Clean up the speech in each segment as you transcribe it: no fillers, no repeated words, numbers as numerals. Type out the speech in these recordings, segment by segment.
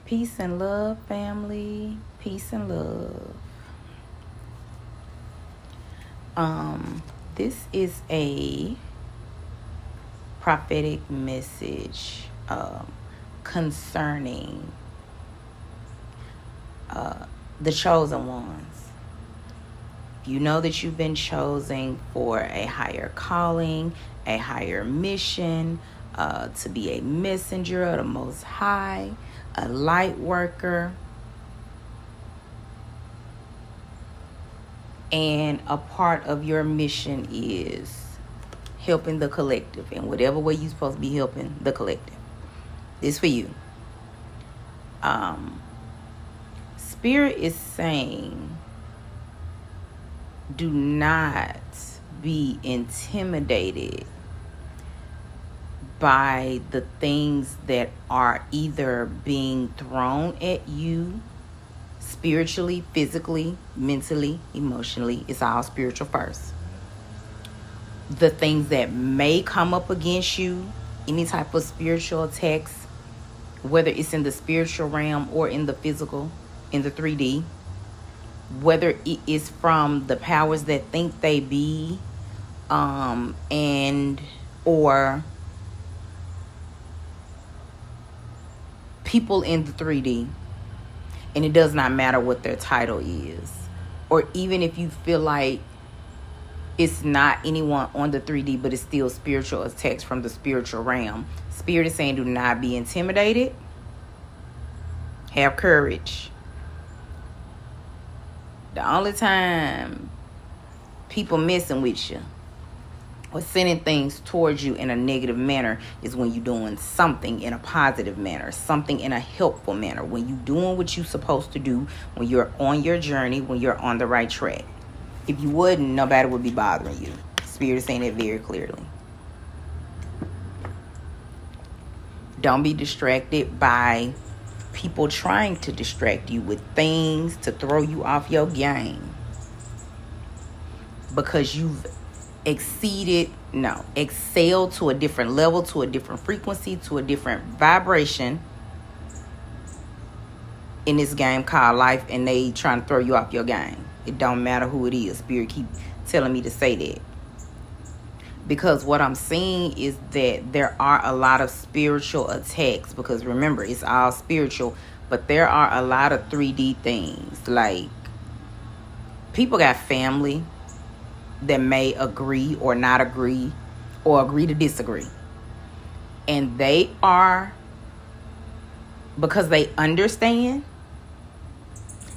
Peace and love, family. Peace and love. This is a prophetic message concerning the chosen ones. You know that you've been chosen for a higher calling, a higher mission, to be a messenger of the Most High, a light worker, and a part of your mission is helping the collective in whatever way you're supposed to be helping the collective. This for you. Spirit is saying, do not be intimidated by the things that are either being thrown at you spiritually, physically, mentally, emotionally. It's all spiritual first. The things that may come up against you, any type of spiritual attacks, whether it's in the spiritual realm or in the physical, in the 3D, whether it is from the powers that think they be, and or people in the 3D, and it does not matter what their title is, or even if you feel like it's not anyone on the 3D, but it's still spiritual attacks from the spiritual realm. Spirit is saying, do not be intimidated. Have courage. The only time people messing with you or sending things towards you in a negative manner is when you're doing something in a positive manner, something in a helpful manner, when you're doing what you're supposed to do, when you're on your journey, when you're on the right track. If you wouldn't, nobody would be bothering you. Spirit is saying it very clearly. Don't be distracted by people trying to distract you with things to throw you off your game, because you've excelled to a different level, to a different frequency, to a different vibration in this game called life, and they trying to throw you off your game. It don't matter who it is. Spirit keep telling me to say that, because what I'm seeing is that there are a lot of spiritual attacks, because remember, it's all spiritual, but there are a lot of 3D things. Like, people got family that may agree or not agree, or agree to disagree, and they are, because they understand,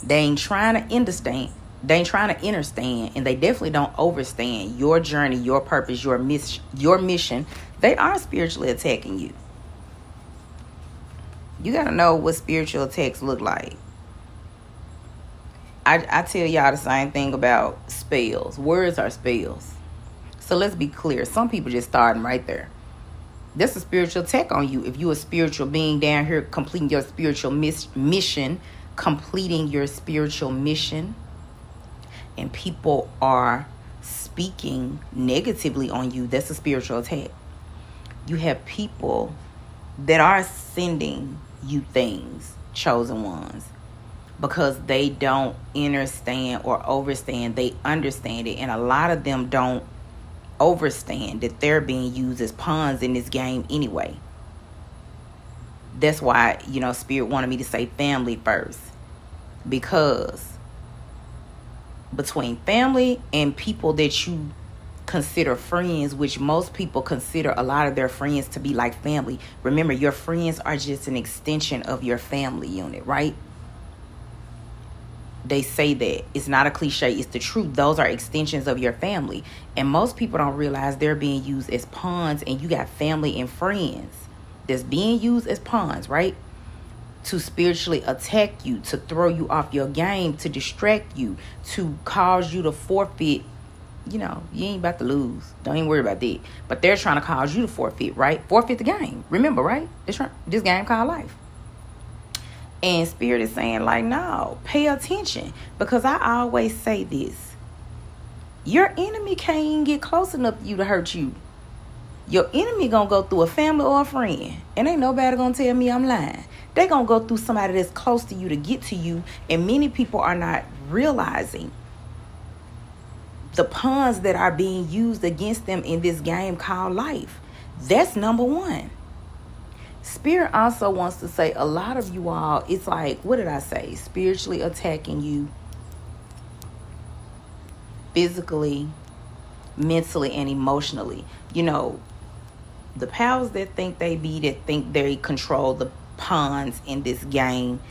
they ain't trying to understand, and they definitely don't overstand your journey, your purpose, your mission. They are spiritually attacking you. You got to know what spiritual attacks look like. I tell y'all the same thing about spells. Words are spells. So let's be clear. Some people just starting right there. That's a spiritual attack on you. If you're a spiritual being down here completing your spiritual mission, and people are speaking negatively on you, that's a spiritual attack. You have people that are sending you things, chosen ones, because they don't understand or overstand. They understand it, and a lot of them don't overstand that they're being used as pawns in this game anyway. That's why, Spirit wanted me to say family first, because between family and people that you consider friends, which most people consider a lot of their friends to be like family. Remember, your friends are just an extension of your family unit, right? They say that. It's not a cliche. It's the truth. Those are extensions of your family. And most people don't realize they're being used as pawns, and you got family and friends that's being used as pawns, right? To spiritually attack you, to throw you off your game, to distract you, to cause you to forfeit. You ain't about to lose. Don't even worry about that. But they're trying to cause you to forfeit, right? Forfeit the game. Remember, right? This game called life. And Spirit is saying, like, no, pay attention. Because I always say this. Your enemy can't even get close enough to you to hurt you. Your enemy gonna go through a family or a friend. And ain't nobody gonna tell me I'm lying. They're going to go through somebody that's close to you to get to you. And many people are not realizing the pawns that are being used against them in this game called life. That's number one. Spirit also wants to say, a lot of you all, it's like, what did I say? Spiritually attacking you physically, mentally, and emotionally. You know, the powers that think they control the pawns in this game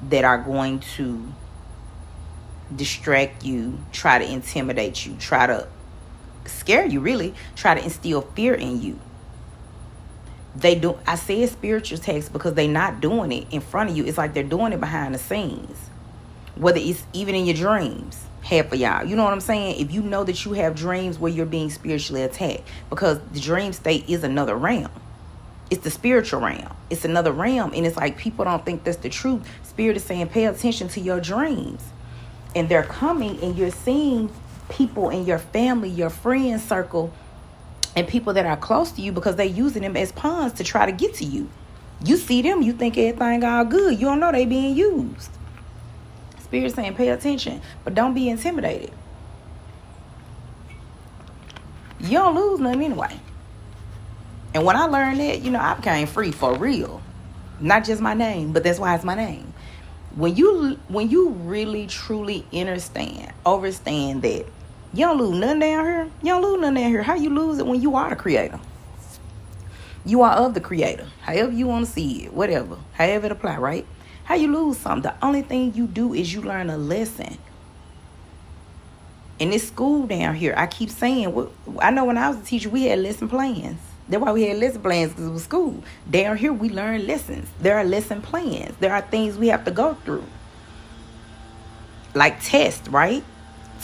that are going to distract you, try to intimidate you, try to scare you, really, try to instill fear in you. They do. I say spiritual attacks because they're not doing it in front of you. It's like they're doing it behind the scenes. Whether it's even in your dreams, half of y'all. You know what I'm saying? If you know that you have dreams where you're being spiritually attacked, because the dream state is another realm. It's the spiritual realm. It's another realm. And it's like people don't think that's the truth. Spirit is saying, pay attention to your dreams. And they're coming, and you're seeing people in your family, your friend circle, and people that are close to you, because they're using them as pawns to try to get to you. You see them, you think everything all good. You don't know they being used. Spirit saying pay attention, but don't be intimidated. You don't lose nothing anyway. And when I learned that, you know, I became free for real. Not just my name, but that's why it's my name. When you really truly overstand that you don't lose nothing down here. You don't lose nothing down here. How you lose it when you are the creator? You are of the creator. However you want to see it, whatever. However it apply, right? How you lose something? The only thing you do is you learn a lesson. In this school down here, I keep saying, I know when I was a teacher, we had lesson plans. That's why we had lesson plans, because it was school. Down here, we learn lessons. There are lesson plans. There are things we have to go through. Like tests, right?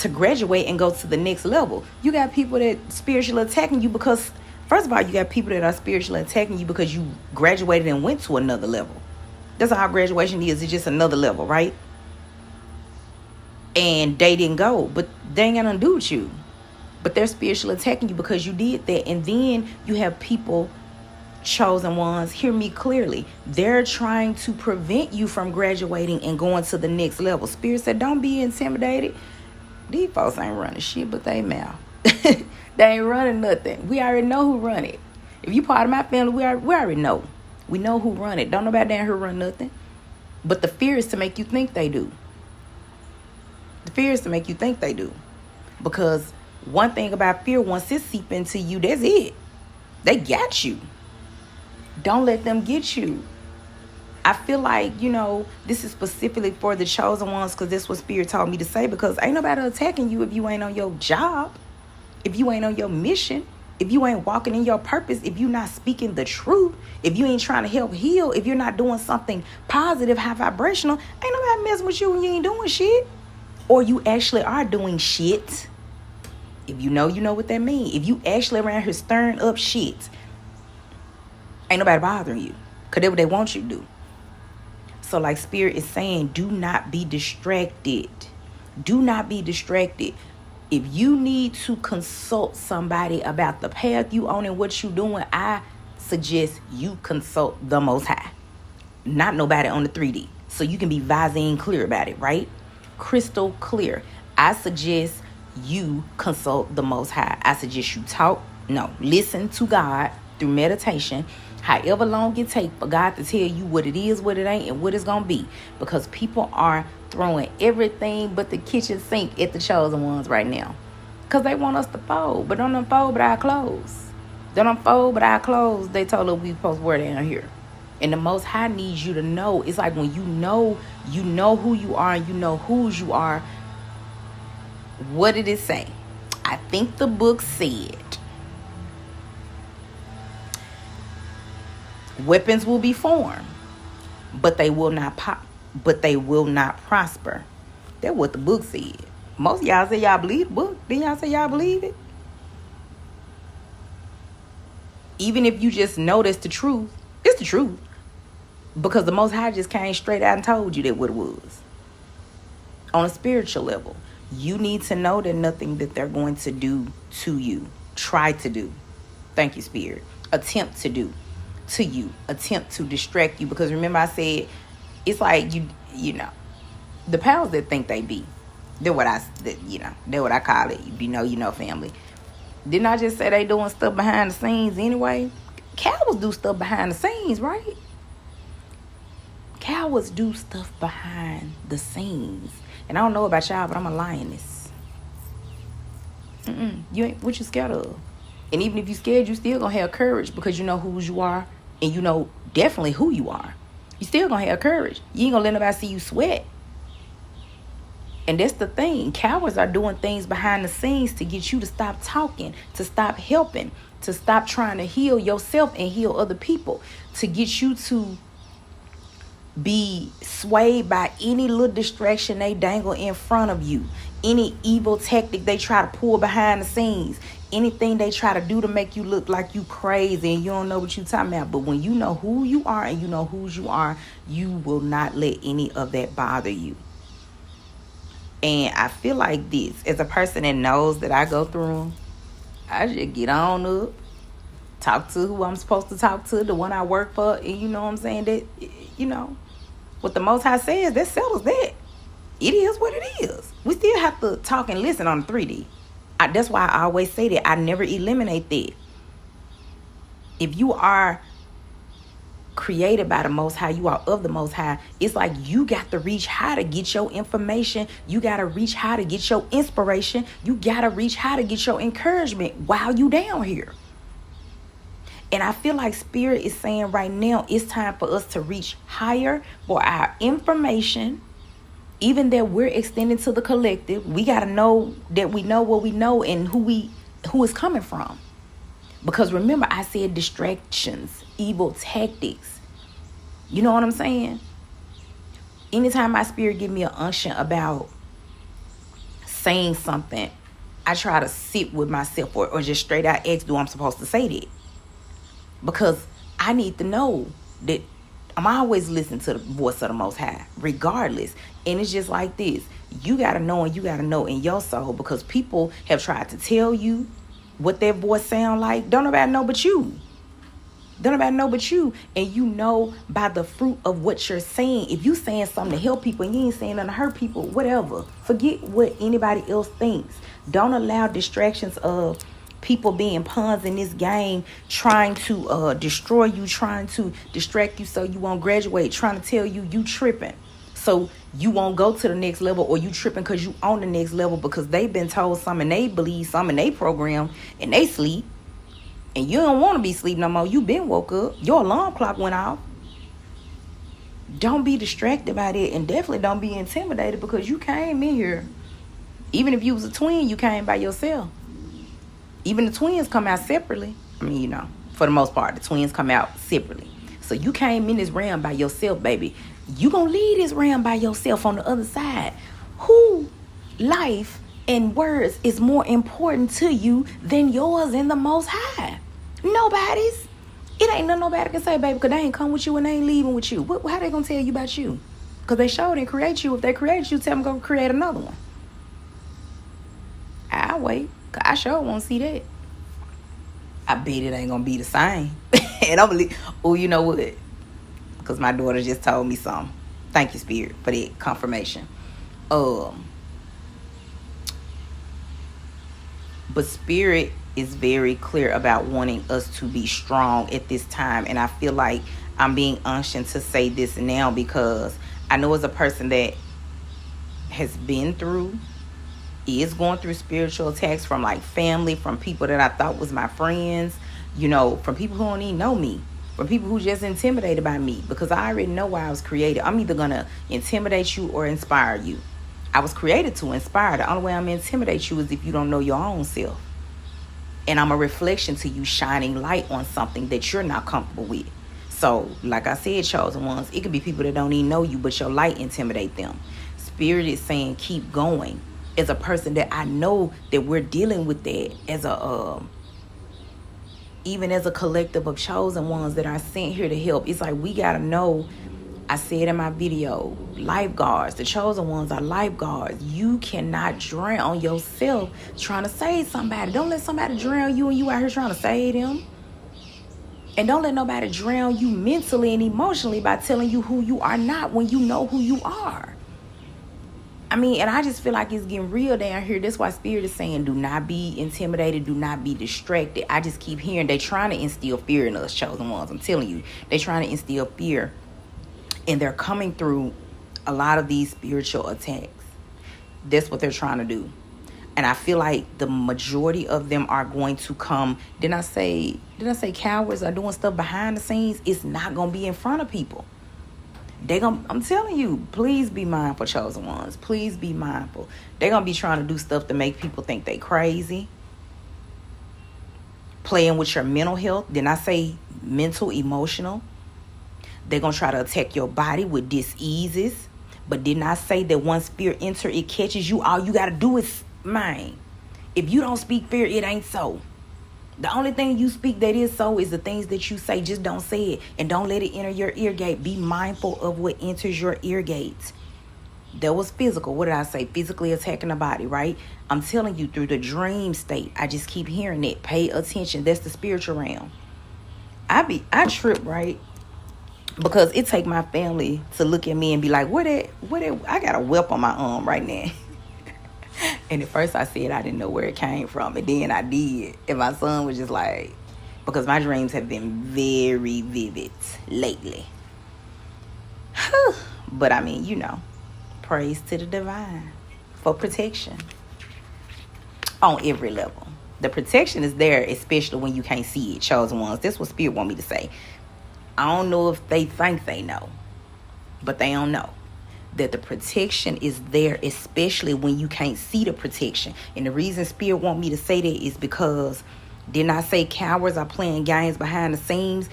To graduate and go to the next level. You got people that spiritually attacking you because, first of all, you got people that are spiritually attacking you because you graduated and went to another level. That's how graduation is. It's just another level, right? And they didn't go, but they ain't got nothing to do with you. But they're spiritually attacking you because you did that. And then you have people, chosen ones, hear me clearly. They're trying to prevent you from graduating and going to the next level. Spirit said, don't be intimidated. These folks ain't running shit but they mouth. They ain't running nothing. We already know who run it. If you part of my family, we already know. We know who run it. Don't nobody down here run nothing. But the fear is to make you think they do. The fear is to make you think they do. Because one thing about fear, once it seep into you, that's it. They got you. Don't let them get you. I feel like, you know, this is specifically for the chosen ones, because that's what Spirit told me to say, because ain't nobody attacking you if you ain't on your job, if you ain't on your mission, if you ain't walking in your purpose, if you're not speaking the truth, if you ain't trying to help heal, if you're not doing something positive, high vibrational, ain't nobody messing with you when you ain't doing shit. Or you actually are doing shit. If you know what that means. If you actually around here stirring up shit, ain't nobody bothering you, because that's what they want you to do. So like Spirit is saying, do not be distracted. Do not be distracted. If you need to consult somebody about the path you on and what you doing, I suggest you consult the Most High. Not nobody on the 3D. So you can be visine clear about it, right? Crystal clear. I suggest you consult the Most High. I suggest you listen to God through meditation, however long it takes for God to tell you what it is, what it ain't, and what it's going to be. Because people are throwing everything but the kitchen sink at the chosen ones right now. Because they want us to fold. But don't unfold but our clothes. Don't unfold but our clothes. They told us we supposed to wear down here. And the Most High needs you to know. It's like when you know who you are and you know whose you are. What did it say? I think the book said, weapons will be formed, but they will not prosper. That's what the book said. Most of y'all say y'all believe the book. Then y'all say y'all believe it. Even if you just know that's the truth, it's the truth. Because the Most High just came straight out and told you that what it was. On a spiritual level, you need to know that nothing that they're going to do to you, try to do, thank you, Spirit, attempt to do, to you, attempt to distract you. Because remember I said, it's like you know, the powers that think they be. They're what they're what I call it. You know, family. Didn't I just say they doing stuff behind the scenes anyway? Cowards do stuff behind the scenes, right? Cowards do stuff behind the scenes. And I don't know about y'all, but I'm a lioness. You ain't what you scared of. And even if you scared, you still gonna have courage because you know who you are and you know definitely who you are. You still gonna have courage. You ain't gonna let nobody see you sweat. And that's the thing. Cowards are doing things behind the scenes to get you to stop talking, to stop helping, to stop trying to heal yourself and heal other people, to get you to be swayed by any little distraction they dangle in front of you, any evil tactic they try to pull behind the scenes, anything they try to do to make you look like you crazy and you don't know what you're talking about. But when you know who you are and you know whose you are, you will not let any of that bother you. And I feel like this, as a person that knows that I go through, I just get on up, talk to who I'm supposed to talk to, the one I work for, and you know what I'm saying, that, you know, what the Most High says, that settles that. It is what it is. We still have to talk and listen on 3D. That's why I always say that I never eliminate that. If you are created by the Most High, you are of the Most High, it's like you got to reach high to get your information. You got to reach high to get your inspiration. You got to reach high to get your encouragement while you down here. And I feel like Spirit is saying right now, it's time for us to reach higher for our information. Even that we're extending to the collective, we got to know that we know what we know and who is coming from. Because remember, I said distractions, evil tactics. You know what I'm saying? Anytime my spirit give me an unction about saying something, I try to sit with myself or just straight out ask, do I'm supposed to say that? Because I need to know that I'm always listening to the voice of the Most High, regardless. And it's just like this. You got to know, and you got to know in your soul, because people have tried to tell you what that voice sound like. Don't nobody know but you. Don't nobody know but you. And you know by the fruit of what you're saying. If you saying something to help people and you ain't saying nothing to hurt people, whatever. Forget what anybody else thinks. Don't allow distractions of people being pawns in this game, trying to destroy you, trying to distract you so you won't graduate, trying to tell you tripping so you won't go to the next level, or you tripping because you on the next level because they've been told something, they believe something, they program, and they sleep, and you don't want to be asleep no more. You been woke up, your alarm clock went off. Don't be distracted by that, and definitely don't be intimidated, because you came in here. Even if you was a twin, you came by yourself. Even the twins come out separately. I mean, you know, for the most part, the twins come out separately. So you came in this realm by yourself, baby. You gonna leave this realm by yourself on the other side. Who life and words is more important to you than yours and the Most High? Nobody's. It ain't nothing nobody can say, baby, because they ain't come with you and they ain't leaving with you. How they gonna tell you about you? Because they sure didn't create you. If they create you, tell them go create another one. I'll wait. Cause I sure won't see that. I bet it ain't gonna be the same. And I'm like, oh, you know what? Because my daughter just told me something. Thank you, Spirit, for that confirmation. But Spirit is very clear about wanting us to be strong at this time. And I feel like I'm being unctioned to say this now, because I know as a person that has been through, is going through spiritual attacks from like family, from people that I thought was my friends, you know, from people who don't even know me, from people who just intimidated by me, because I already know why I was created. I'm either gonna intimidate you or inspire you. I was created to inspire. The only way I'm gonna intimidate you is if you don't know your own self. And I'm a reflection to you, shining light on something that you're not comfortable with. So like I said, chosen ones, it could be people that don't even know you, but your light intimidate them. Spirit is saying keep going. As a person that I know that we're dealing with that, as a even as a collective of chosen ones that are sent here to help, it's like we gotta know. I said in my video, lifeguards, the chosen ones are lifeguards. You cannot drown yourself trying to save somebody. Don't let somebody drown you and you out here trying to save them. And don't let nobody drown you mentally and emotionally by telling you who you are not when you know who you are. I mean, and I just feel like it's getting real down here. That's why Spirit is saying, do not be intimidated. Do not be distracted. I just keep hearing they trying to instill fear in us, chosen ones. I'm telling you, they trying to instill fear. And they're coming through a lot of these spiritual attacks. That's what they're trying to do. And I feel like the majority of them are going to come. Didn't I say cowards are doing stuff behind the scenes? It's not going to be in front of people. I'm telling you, please be mindful, chosen ones. Please be mindful. They're going to be trying to do stuff to make people think they crazy. Playing with your mental health. Didn't I say mental, emotional? They're going to try to attack your body with diseases. But didn't I say that once fear enters, it catches you? All you got to do is mind. If you don't speak fear, it ain't so. The only thing you speak that is so is the things that you say. Just don't say it. And don't let it enter your ear gate. Be mindful of what enters your ear gates. That was physical. What did I say? Physically attacking the body, right? I'm telling you, through the dream state. I just keep hearing it. Pay attention. That's the spiritual realm. I trip, right? Because it take my family to look at me and be like, what I got a whelp on my arm right now. And at first I said I didn't know where it came from. And then I did. And my son was just like, because my dreams have been very vivid lately. But I mean, praise to the divine for protection on every level. The protection is there, especially when you can't see it, chosen ones. That's what Spirit want me to say. I don't know if they think they know, but they don't know that the protection is there, especially when you can't see the protection. And the reason Spirit want me to say that is because, didn't I say cowards are playing games behind the scenes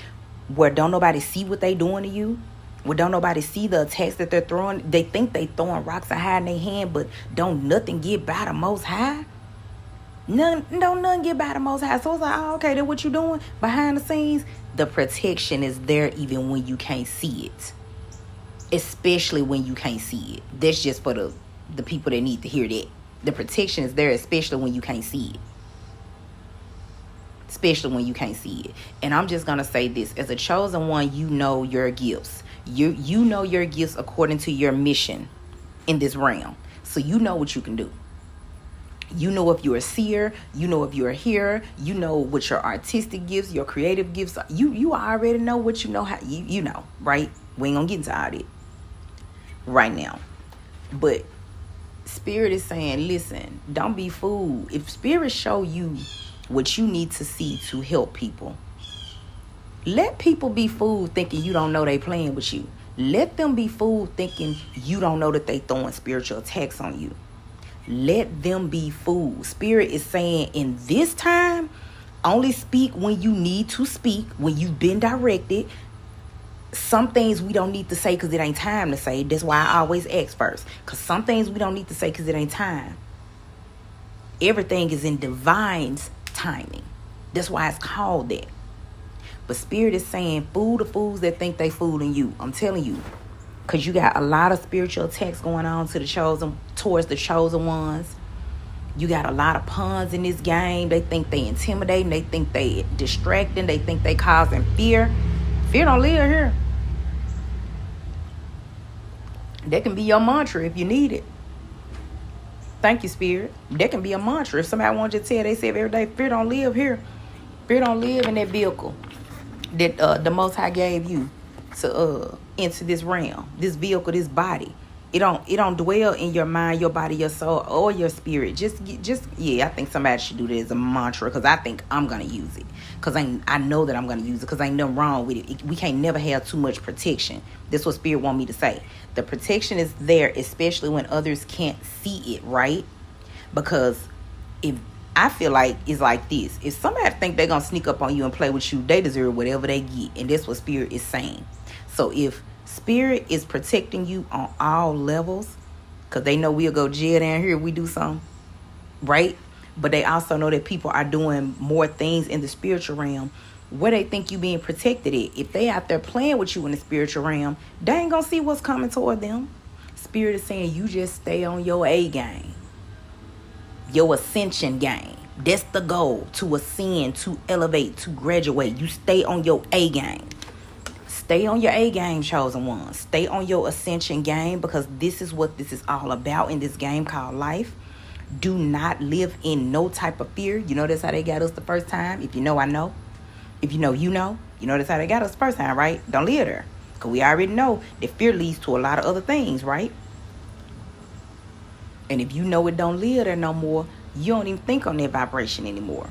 where don't nobody see what they doing to you? Where don't nobody see the attacks that they're throwing? They think they throwing rocks and hiding their hand, but don't nothing get by the Most High. None get by the Most High. So it's like, oh, okay, that's what you doing behind the scenes. The protection is there even when you can't see it. Especially when you can't see it. That's just for the people that need to hear that. The protection is there, especially when you can't see it. Especially when you can't see it. And I'm just going to say this. As a chosen one, you know your gifts. You know your gifts according to your mission in this realm. So you know what you can do. You know if you're a seer, you know if you're a hearer, you know what your artistic gifts, your creative gifts are. You already know what you know, how you know, right? We ain't gonna get into all that right now. But Spirit is saying, listen, don't be fooled. If Spirit show you what you need to see to help people, let people be fooled thinking you don't know they playing with you. Let them be fooled thinking you don't know that they throwing spiritual attacks on you. Let them be fooled. Spirit is saying in this time, only speak when you need to speak, when you've been directed. Some things we don't need to say because it ain't time to say. That's why I always ask first. Because some things we don't need to say because it ain't time. Everything is in divine's timing. That's why it's called that. But Spirit is saying, fool the fools that think they fooling you. I'm telling you. Because you got a lot of spiritual attacks going on towards the chosen ones. You got a lot of pawns in this game. They think they intimidating. They think they distracting. They think they causing fear. Fear don't live here. That can be your mantra if you need it. Thank you, Spirit. That can be a mantra. If somebody wants you to tell themselves every day, fear don't live here. Fear don't live in that vehicle that the Most High gave you to into this realm, this vehicle, this body. It don't dwell in your mind, your body, your soul, or your spirit. Just I think somebody should do that as a mantra, because I think I'm gonna use it, because I know that I'm gonna use it, because ain't nothing wrong with it. We can't never have too much protection. That's what Spirit want me to say. The protection is there, especially when others can't see it, right? Because if I feel like it's like this, if somebody think they're gonna sneak up on you and play with you, they deserve whatever they get, and that's what Spirit is saying. So if Spirit is protecting you on all levels, because they know we'll go jail down here if we do something, right? But they also know that people are doing more things in the spiritual realm where they think you being protected at. If they out there playing with you in the spiritual realm, they ain't gonna see what's coming toward them. Spirit is saying you just stay on your A game, your ascension game. That's the goal, to ascend, to elevate, to graduate. You stay on your A game. Stay on your A game, chosen ones. Stay on your ascension game, because this is what this is all about in this game called life. Do not live in no type of fear. You know that's how they got us the first time. If you know, I know. If you know, you know. You know that's how they got us the first time, right? Don't live there. Because we already know that fear leads to a lot of other things, right? And if you know it don't live there no more, you don't even think on that vibration anymore.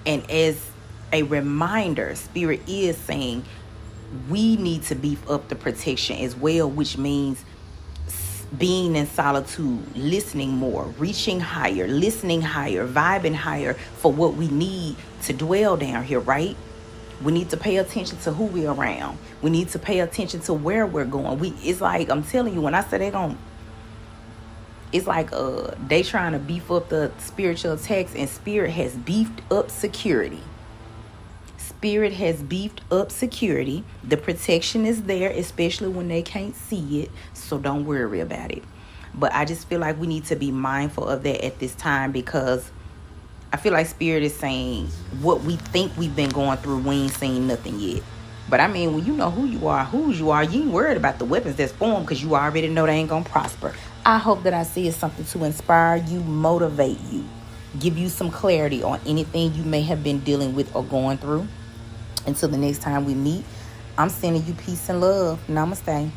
And as a reminder, Spirit is saying we need to beef up the protection as well, which means being in solitude, listening more, reaching higher, listening higher, vibing higher for what we need to dwell down here, right? We need to pay attention to who we're around. We need to pay attention to where we're going. It's like, I'm telling you, when I say they're going, it's like they trying to beef up the spiritual attacks, and Spirit has beefed up security. Spirit has beefed up security. The protection is there, especially when they can't see it. So don't worry about it. But I just feel like we need to be mindful of that at this time, because I feel like Spirit is saying what we think we've been going through, we ain't seen nothing yet. But I mean, when you know who you are, whose you are, you ain't worried about the weapons that's formed, because you already know they ain't going to prosper. I hope that I see is something to inspire you, motivate you, give you some clarity on anything you may have been dealing with or going through. Until the next time we meet, I'm sending you peace and love. Namaste.